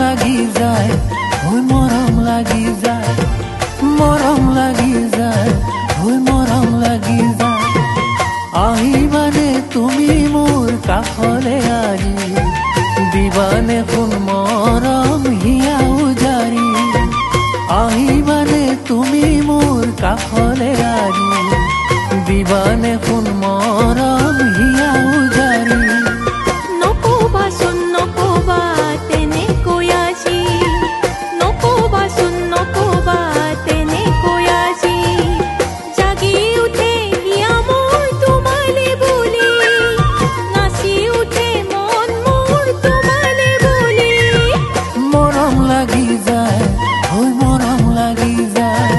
লাগি যায়, হৈ মৰম লাগি যায়, মৰম লাগি যায়, হৈ মৰম লাগি যায়। আহিবানে তুমি মোৰ কাষলে আজি, দিবানে সোণ মৰম হিয়া উজাৰি। আহিবানে তুমি মোৰ কাষলে আজি, দিবানে সোণ মৰম হিয়া উজাৰি। নকবাচোন নকবা তেনেকৈ আজি, নকবাচোন নকবা তেনেকৈ আজি। জাগি উঠে হিয়া মোৰ তোমালে বুলি, নাচি উঠে মন মোৰ তোমালে বুলি। মৰম লাগি যায়, হৈ মৰম লাগি যায়।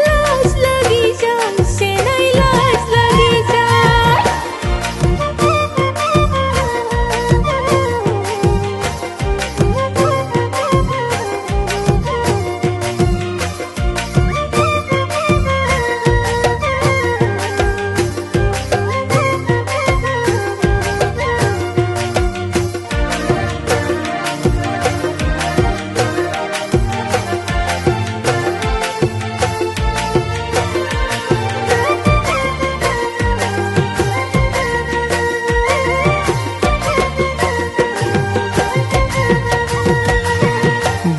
লাজ লাগি যায়, চেনাই লাজ লাগি যায়।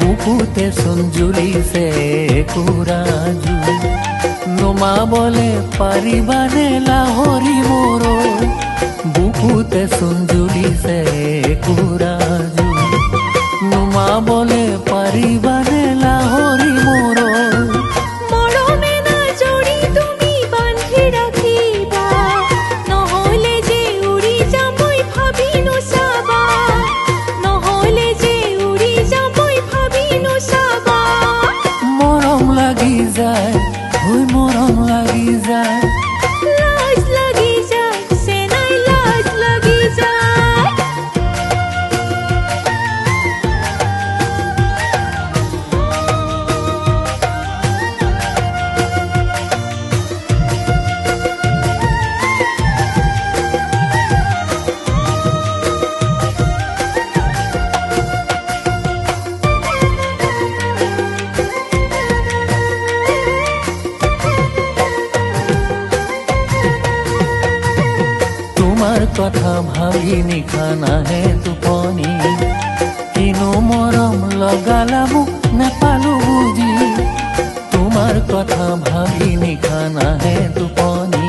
বুকুতে চোন জ্বলিছে কুৰাজু, নমাবলে পাৰিবানে লাহৰি মোৰ। বুকুতে চোন জ্বলিছে কুৰাজু, নমাবলে পাৰিবানে লাহৰি মোৰ। মৰমে নাজৰি তুমি বান্ধি ৰাখিবা, নহ'লে যে উৰি যাম মই ভাবি নোচাবা, নহ'লে যে উৰি যাম মই ভাবি নোচাবা। মৰম লাগি যায়, হৈ মৰম লাগি যায়। লাজ লাগি যায়, চেনাই লাজ লাগি যায়। তোমাৰ কথা ভাবি নিশা নাহে টোপনি, কিনো মৰম লগালা মোক নেপালো বুজি। তোমাৰ কথা ভাবি নিশা নাহে টোপনি,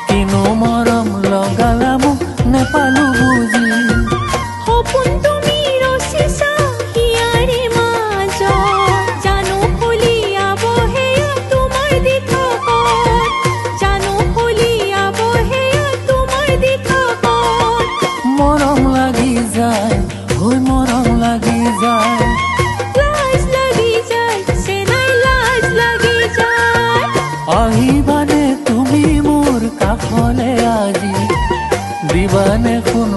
কিনো মৰম লগালা মোক নেপালো বুজি। সপোন তুমি ৰচিছা হিয়াৰে মাজত, জানো ফলিয়াব সেয়া তোমাৰ দিঠকত, জানো ফলিয়াব সেয়া তোমাৰ দিঠকত। মৰম লাগি যায়, হৈ মৰম লাগি যায়। লাজ লাগি যায়, চেনাই লাজ লাগি যায়। আহিবানে তুমি মোৰ কাষলে আজি, দিবানে সোণ